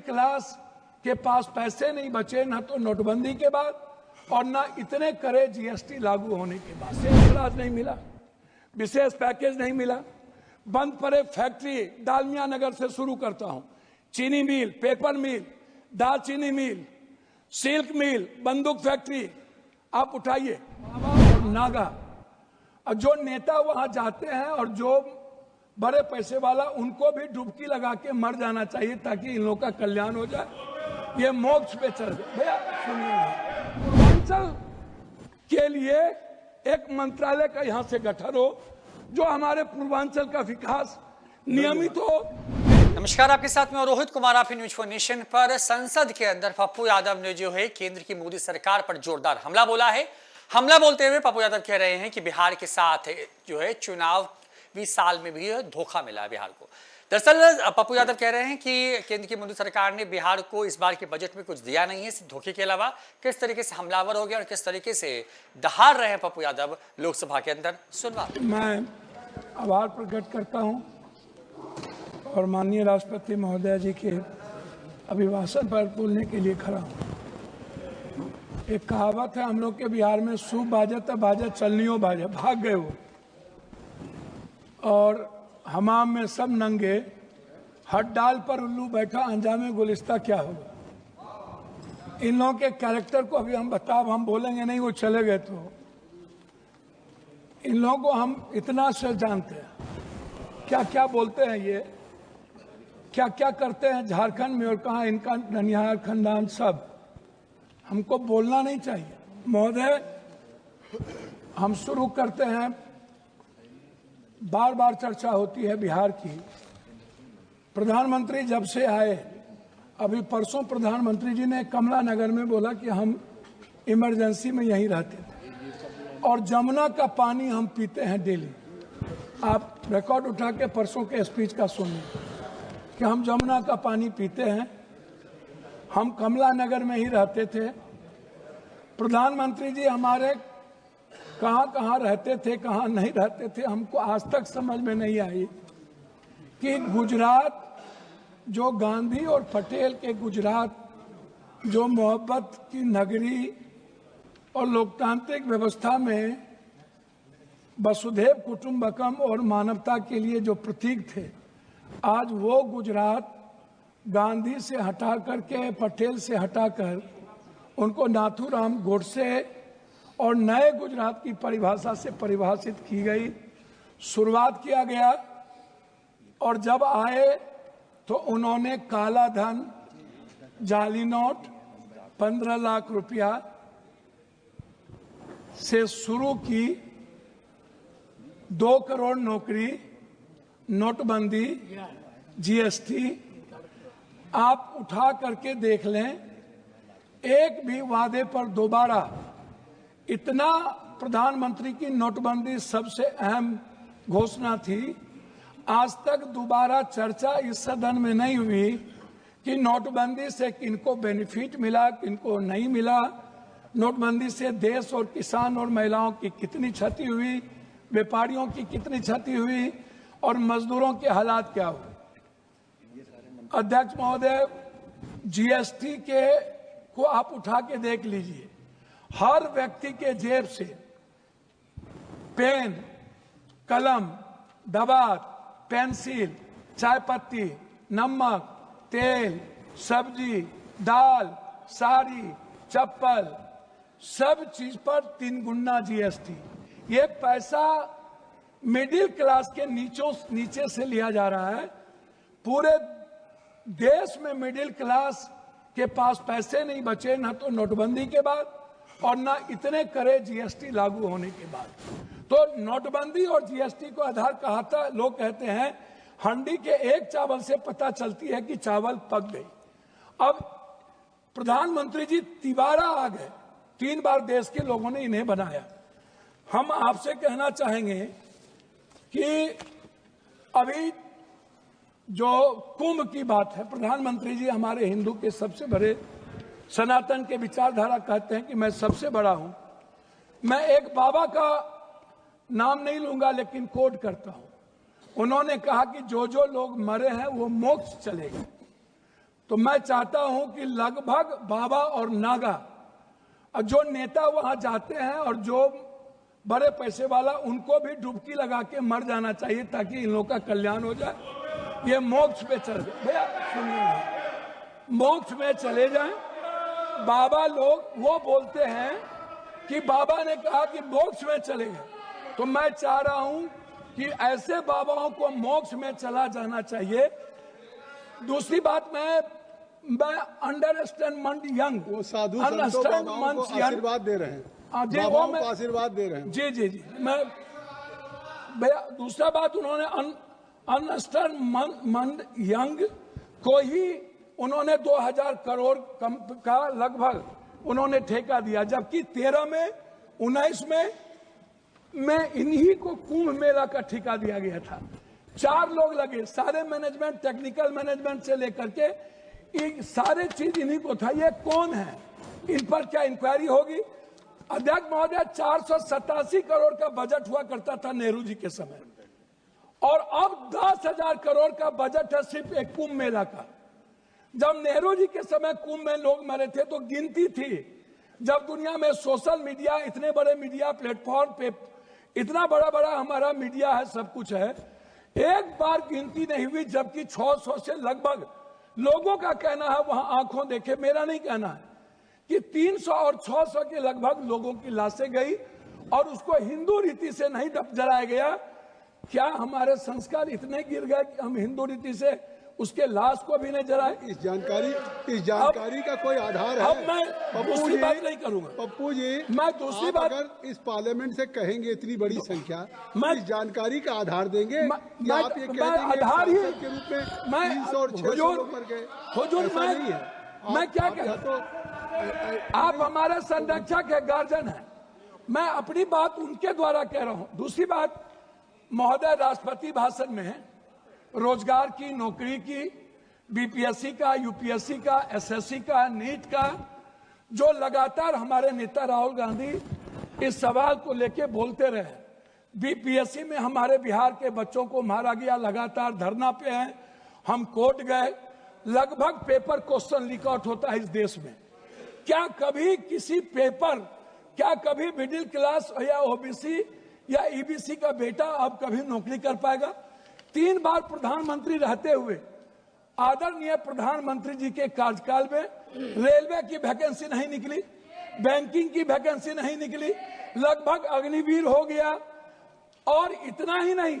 Class के पास पैसे नहीं बचे, ना तो नोटबंदी के बाद और ना इतने करे जीएसटी लागू होने के बाद। विशेष इलाज नहीं मिला, विशेष पैकेज नहीं मिला। बंद पड़े फैक्ट्री, डालमिया नगर से शुरू करता हूं, चीनी मिल, पेपर मिल, दालचीनी मिल, सिल्क मिल, बंदूक फैक्ट्री आप उठाइए। और नागा, और जो नेता वहां जाते हैं और जो बड़े पैसे वाला, उनको भी डुबकी लगा के मर जाना चाहिए ताकि इन लोगों का कल्याण हो जाए। ये मोक्ष पे चढ़ गए। भैया सुनिए, पूर्वांचल के लिए एक मंत्रालय का यहां से गठन हो जो हमारे पूर्वांचल का विकास नियमित हो। नमस्कार, आपके साथ में रोहित कुमार, आप न्यूज फॉर नेशन पर। संसद के अंदर पप्पू यादव ने जो है केंद्र की मोदी सरकार पर जोरदार हमला बोला है। हमला बोलते हुए पप्पू यादव कह रहे हैं कि बिहार के साथ जो है चुनावी साल में भी धोखा मिला है बिहार को। दरअसल पप्पू यादव कह रहे हैं कि केंद्र की मोदी सरकार ने बिहार को इस बार के बजट में कुछ दिया नहीं है, धोखे के अलावा। किस तरीके से हमलावर हो गया और किस तरीके से दहाड़ रहे हैं पप्पू यादव लोकसभा के अंदर, सुनवा। मैं आभार प्रकट करता हूं और माननीय राष्ट्रपति महोदय जी के अभिभाषण पर बोलने के लिए खड़ा हूं। एक कहावत है हम लोग के बिहार में, सूप बाजे तो बाजे चलनियों बाजे, भाग गए वो। और हमाम में सब नंगे, हट डाल पर उल्लू बैठा, अंजामे गुलिस्ता क्या होगा। इन लोगों के कैरेक्टर को अभी हम बोलेंगे नहीं, वो चले गए। तो इन लोगों को हम इतना से जानते हैं, क्या क्या बोलते हैं ये, क्या क्या करते हैं झारखंड में, और कहाँ इनका ननिहाल खानदान, सब हमको बोलना नहीं चाहिए। महोदय, हम शुरू करते हैं। बार बार चर्चा होती है बिहार की। प्रधानमंत्री जब से आए, अभी परसों प्रधानमंत्री जी ने कमला नगर में बोला कि हम इमरजेंसी में यहीं रहते थे और जमुना का पानी हम पीते हैं डेली। आप रिकॉर्ड उठा के परसों के स्पीच का सुनिए कि हम जमुना का पानी पीते हैं, हम कमला नगर में ही रहते थे। प्रधानमंत्री जी हमारे कहाँ कहाँ रहते थे, कहाँ नहीं रहते थे, हमको आज तक समझ में नहीं आई कि गुजरात, जो गांधी और पटेल के गुजरात, जो मोहब्बत की नगरी और लोकतांत्रिक व्यवस्था में वसुधैव कुटुंबकम और मानवता के लिए जो प्रतीक थे, आज वो गुजरात गांधी से हटा करके, पटेल से हटाकर उनको नाथूराम गोडसे और नए गुजरात की परिभाषा से परिभाषित की गई। शुरुआत किया गया और जब आए तो उन्होंने काला धन, जाली नोट, 15 लाख रुपया से शुरू की, 2 करोड़ नौकरी, नोटबंदी, जीएसटी, आप उठा करके देख लें। एक भी वादे पर दोबारा, इतना प्रधानमंत्री की नोटबंदी सबसे अहम घोषणा थी, आज तक दोबारा चर्चा इस सदन में नहीं हुई कि नोटबंदी से किनको बेनिफिट मिला, किनको नहीं मिला, नोटबंदी से देश और किसान और महिलाओं की कितनी क्षति हुई, व्यापारियों की कितनी क्षति हुई और मजदूरों के हालात क्या हुए। अध्यक्ष महोदय, जीएसटी के को आप उठा के देख लीजिए, हर व्यक्ति के जेब से पेन, कलम, दवात, पेंसिल, चाय पत्ती, नमक, तेल, सब्जी, दाल, साड़ी, चप्पल, सब चीज पर 3 गुना जीएसटी। ये पैसा मिडिल क्लास के नीचे से लिया जा रहा है। पूरे देश में मिडिल क्लास के पास पैसे नहीं बचे, ना तो नोटबंदी के बाद और ना इतने करे जीएसटी लागू होने के बाद। तो नोटबंदी और जीएसटी को आधार कहा था। लोग कहते हैं हंडी के एक चावल से पता चलती है कि चावल पक गई। अब प्रधानमंत्री जी तिबारा आ गए, 3 बार देश के लोगों ने इन्हें बनाया। हम आपसे कहना चाहेंगे कि अभी जो कुंभ की बात है, प्रधानमंत्री जी हमारे हिंदू के सबसे बड़े, सनातन के विचारधारा कहते हैं कि मैं सबसे बड़ा हूं। मैं एक बाबा का नाम नहीं लूंगा लेकिन कोट करता हूं। उन्होंने कहा कि जो जो लोग मरे हैं वो मोक्ष चले गए। तो मैं चाहता हूं कि लगभग बाबा और नागा और जो नेता वहां जाते हैं और जो बड़े पैसे वाला, उनको भी डुबकी लगा के मर जाना चाहिए ताकि इन लोगों का कल्याण हो जाए। ये मोक्ष पे चल जाए। भैया सुनिए, मोक्ष में चले जाएं। बाबा लोग वो बोलते हैं कि बाबा ने कहा कि मोक्ष में चले गए, तो मैं चाह रहा हूं कि ऐसे बाबाओं को मोक्ष में चला जाना चाहिए। दूसरी बात, मैं अंडरस्टैंड यंग, वो साधु संतों बाबाओं को आशीर्वाद दे रहे हैं, बाबाओं को आशीर्वाद दे रहे हैं। जी जी जी, मैं भैया दूसरा बात, उन्होंने अंडरस्टैंड यंग को ही उन्होंने 2000 करोड़ का लगभग उन्होंने ठेका दिया, जबकि 13 में 19 में इन्हीं को कुंभ मेला का ठेका दिया गया था। 4 लोग लगे, सारे मैनेजमेंट, टेक्निकल मैनेजमेंट से लेकर के सारे चीज इन्हीं को था। ये कौन है, इन पर क्या इंक्वायरी होगी? अध्यक्ष महोदय, 487 करोड़ का बजट हुआ करता था नेहरू जी के समय, और अब 10,000 करोड़ का बजट है सिर्फ एक कुंभ मेला का। जब नेहरू जी के समय कुंभ में लोग मरे थे तो गिनती थी। जब दुनिया में सोशल मीडिया, इतने बड़े मीडिया प्लेटफॉर्म पे इतना बड़ा बड़ा हमारा मीडिया है, सब कुछ है, एक बार गिनती नहीं हुई, जबकि 600 से लगभग लोगों का कहना है, वहां आंखों देखे, मेरा नहीं कहना है, कि 300 और 600 के लगभग लोगों की लाशें गई और उसको हिंदू रीति से नहीं जलाया गया। क्या हमारे संस्कार इतने गिर गए कि हम हिंदू रीति से उसके लाश को भी नहीं जलाए? इस जानकारी का कोई आधार है? अब मैं दूसरी बात नहीं करूंगा पप्पू जी, मैं दूसरी बात, अगर इस पार्लियामेंट से कहेंगे इतनी बड़ी संख्या, मैं इस जानकारी का आधार देंगे या आप ये कह देंगे आधार ही के रूप में 300 और 600 पर गए? ऐसा नहीं है। मैं क्या कहता, तो आप हमारे संरक्षक है, गार्जियन है, मैं अपनी बात उनके द्वारा कह रहा हूं। दूसरी बात, महोदय राष्ट्रपति भाषण में रोजगार की, नौकरी की, बीपीएससी का, यूपीएससी का, एसएससी का, नीट का, जो लगातार हमारे नेता राहुल गांधी इस सवाल को लेके बोलते रहे। बीपीएससी में हमारे बिहार के बच्चों को मारा गया, लगातार धरना पे हैं, हम कोर्ट गए, लगभग पेपर क्वेश्चन लीक आउट होता है इस देश में। क्या कभी किसी पेपर, क्या कभी मिडिल क्लास या ओबीसी या ईबीसी का बेटा अब कभी नौकरी कर पाएगा? 3 बार प्रधानमंत्री रहते हुए आदरणीय प्रधानमंत्री जी के कार्यकाल में रेलवे की वैकेंसी नहीं निकली, बैंकिंग की वैकेंसी नहीं निकली, लगभग अग्निवीर हो गया। और इतना ही नहीं,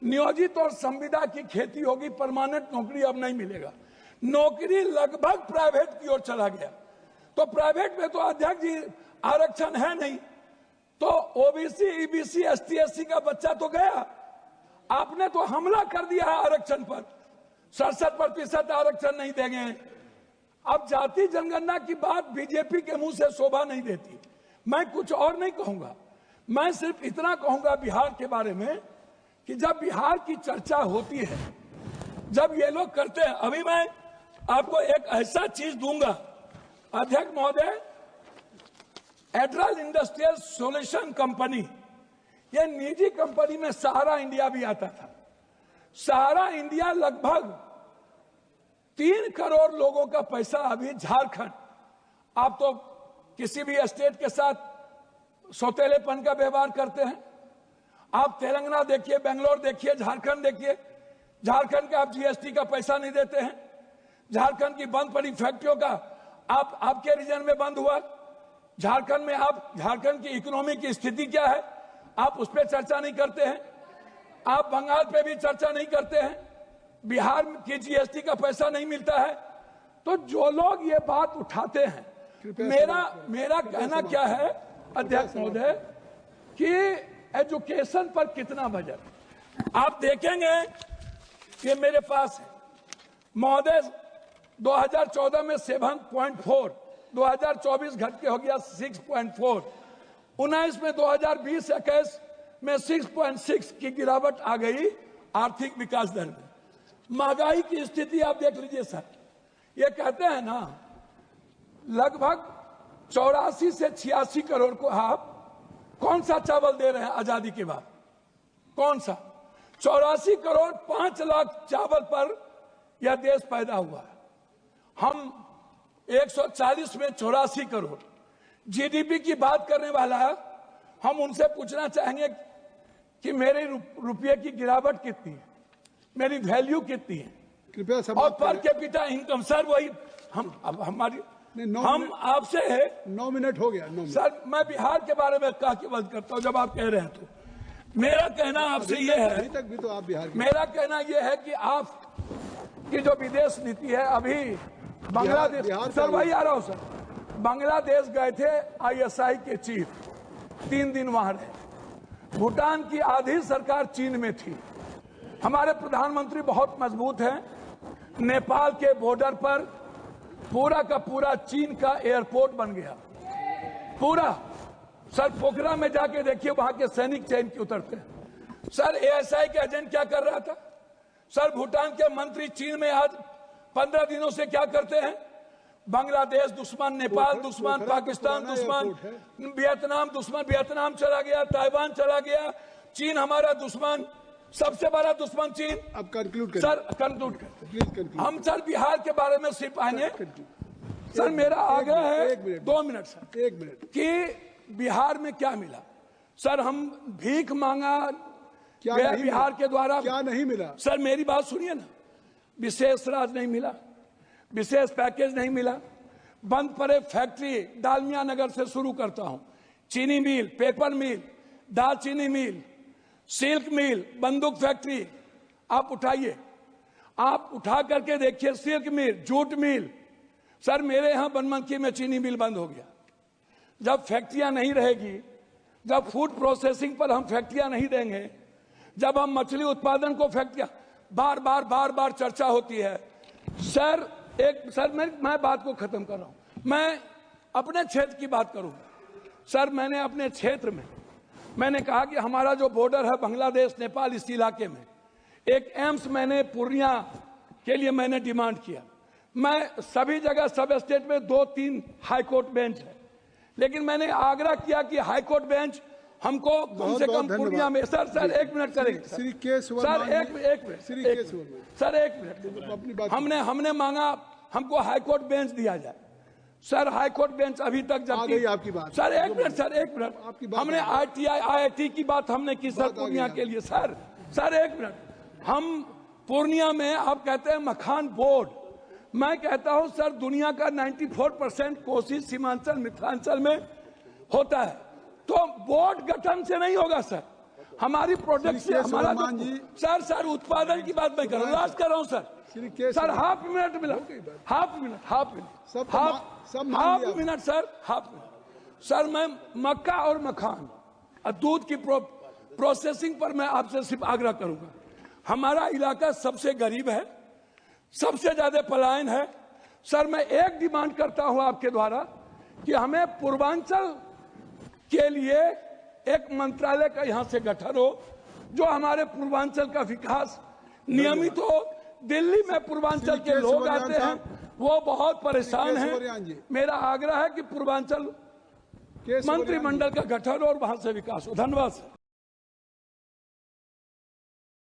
नियोजित और संविदा की खेती होगी, परमानेंट नौकरी अब नहीं मिलेगा, नौकरी लगभग प्राइवेट की ओर चला गया। तो प्राइवेट में तो अध्यक्ष जी आरक्षण है नहीं, तो ओबीसी, ईबीसी, एसटी, एससी का बच्चा तो गया। आपने तो हमला कर दिया है आरक्षण पर, 67% आरक्षण नहीं देंगे। अब जाति जनगणना की बात बीजेपी के मुंह से शोभा नहीं देती। मैं कुछ और नहीं कहूंगा, मैं सिर्फ इतना कहूंगा बिहार के बारे में कि जब बिहार की चर्चा होती है, जब ये लोग करते हैं, अभी मैं आपको एक ऐसा चीज दूंगा अध्यक्ष महोदय, एड्रल इंडस्ट्रियल सॉल्यूशन कंपनी, ये निजी कंपनी में सहारा इंडिया भी आता था। सहारा इंडिया लगभग 3 करोड़ लोगों का पैसा अभी झारखंड, आप तो किसी भी स्टेट के साथ सौतेलेपन का व्यवहार करते हैं, आप तेलंगाना देखिए, बेंगलोर देखिए, झारखंड देखिए, झारखंड का आप जीएसटी का पैसा नहीं देते हैं, झारखंड की बंद पड़ी फैक्ट्रियों का आपके रीजन में बंद हुआ, झारखंड में आप, झारखंड की इकोनॉमी की स्थिति क्या है आप उस पर चर्चा नहीं करते हैं, आप बंगाल पे भी चर्चा नहीं करते हैं, बिहार की जीएसटी का पैसा नहीं मिलता है। तो जो लोग ये बात उठाते हैं, मेरा कहना क्या है अध्यक्ष महोदय कि एजुकेशन पर कितना बजट आप देखेंगे, ये मेरे पास है महोदय, 2014 में 7.4, 2024 घट के हो गया 6.4, 19 में 2020-21 में 6.6 की गिरावट आ गई आर्थिक विकास दर में। महंगाई की स्थिति आप देख लीजिए सर, ये कहते हैं ना लगभग 84 से 86 करोड़ को आप कौन सा चावल दे रहे हैं आजादी के बाद, कौन सा? 84 करोड़ 5 लाख चावल पर यह देश पैदा हुआ है। हम 140 में 84 करोड़ जीडीपी की बात करने वाला है। हम उनसे पूछना चाहेंगे कि मेरे रुपये की गिरावट कितनी है, मेरी वैल्यू कितनी है, कृपया सब और पर कैपिटा इनकम। सर वही हम आपसे है। 9 मिनट हो गया। 9 मिनट। सर मैं बिहार के बारे में कह के बंद करता हूं जब आप कह रहे हैं तो। मेरा कहना आपसे ये है, अभी तक भी तो आप बिहार के। मेरा कहना ये है कि आप की जो विदेश नीति है, अभी बांग्लादेश, सर वही आ रहा हूं सर, बांग्लादेश गए थे ISI के चीफ, 3 दिन वहां रहे। भूटान की आधी सरकार चीन में थी। हमारे प्रधानमंत्री बहुत मजबूत हैं। नेपाल के बॉर्डर पर पूरा का पूरा चीन का एयरपोर्ट बन गया, पूरा। सर पोखरा में जाके देखिए, वहां के सैनिक चैन के उतरते हैं। सर ASI के एजेंट क्या कर रहा था? सर भूटान के मंत्री चीन में आज 15 दिनों से क्या करते हैं? बांग्लादेश दुश्मन, नेपाल दुश्मन, पाकिस्तान दुश्मन, वियतनाम दुश्मन, वियतनाम चला गया, ताइवान चला गया, चीन हमारा दुश्मन, सबसे बड़ा दुश्मन चीन। अब कंक्लूड करें। सर कंक्लूड करते, प्लीज कंक्लूड। हम सर बिहार के बारे में सिर्फ आएंगे। सर मेरा आग्रह है 2 मिनट सर, 1 मिनट कि बिहार में क्या मिला? सर हम भीख मांगा क्या गया नहीं बिहार मिला? के द्वारा, क्या नहीं मिला? सर मेरी बात सुनिए ना। विशेष राज नहीं मिला, विशेष पैकेज नहीं मिला, बंद पड़े फैक्ट्री। डालमिया नगर से शुरू करता हूं, चीनी मिल, पेपर मिल, दालचीनी मिल, सिल्क मिल, बंदूक फैक्ट्री आप उठाइए, आप उठा करके देखिए। सिल्क मिल, जूट मिल। सर मेरे यहां बनमनखी में चीनी मिल बंद हो गया। जब फैक्ट्रियां नहीं रहेगी, जब फूड प्रोसेसिंग पर हम फैक्ट्रियां नहीं देंगे, जब हम मछली उत्पादन को फैक्ट्रियां, बार बार चर्चा होती है। सर मैं बात को खत्म कर रहा हूं। मैं अपने क्षेत्र की बात करूंगा। सर मैंने अपने क्षेत्र में मैंने कहा कि हमारा जो बॉर्डर है बांग्लादेश नेपाल, इस इलाके में एक एम्स मैंने पूर्णिया के लिए मैंने डिमांड किया। मैं सभी जगह सब स्टेट में 2-3 हाई कोर्ट बेंच है, लेकिन मैंने आग्रह किया कि हाई कोर्ट बेंच हमको कम से कम पूर्णिया में। सर 1 मिनट करेंगे सर, एक मिनट। हमने मांगा हमको हाई कोर्ट बेंच दिया जाए। सर हाई कोर्ट बेंच अभी तक जब आपकी बात। सर 1 मिनट, हमने IIT की बात हमने की सर पूर्णिया के लिए। Sir 1 minute. हम पूर्णिया में आप कहते हैं मखान बोर्ड, मैं कहता हूं सर दुनिया का 94% कोशिश सीमांचल मिथिलांचल में होता है, तो बोर्ड गठन से नहीं होगा सर। हमारी प्रोडक्ट से हमारा सर उत्पादन की बात मैं कर रहा हूँ, कर रहा हूँ सर हाफ मिनट मिला, हाफ मिनट सर मैं मक्का और मखान और दूध की प्रोसेसिंग पर मैं आपसे सिर्फ आग्रह करूंगा। हमारा इलाका सबसे गरीब है, सबसे ज्यादा पलायन है। सर मैं एक डिमांड करता हूं आपके द्वारा कि हमें पूर्वांचल के लिए एक मंत्रालय का यहां से गठन हो, जो हमारे पूर्वांचल का विकास नियमित हो। दिल्ली में पूर्वांचल के लोग आते हैं, वो बहुत परेशान हैं। मेरा आग्रह है कि पूर्वांचल मंत्रिमंडल का गठन और वहां से विकास हो। धन्यवाद।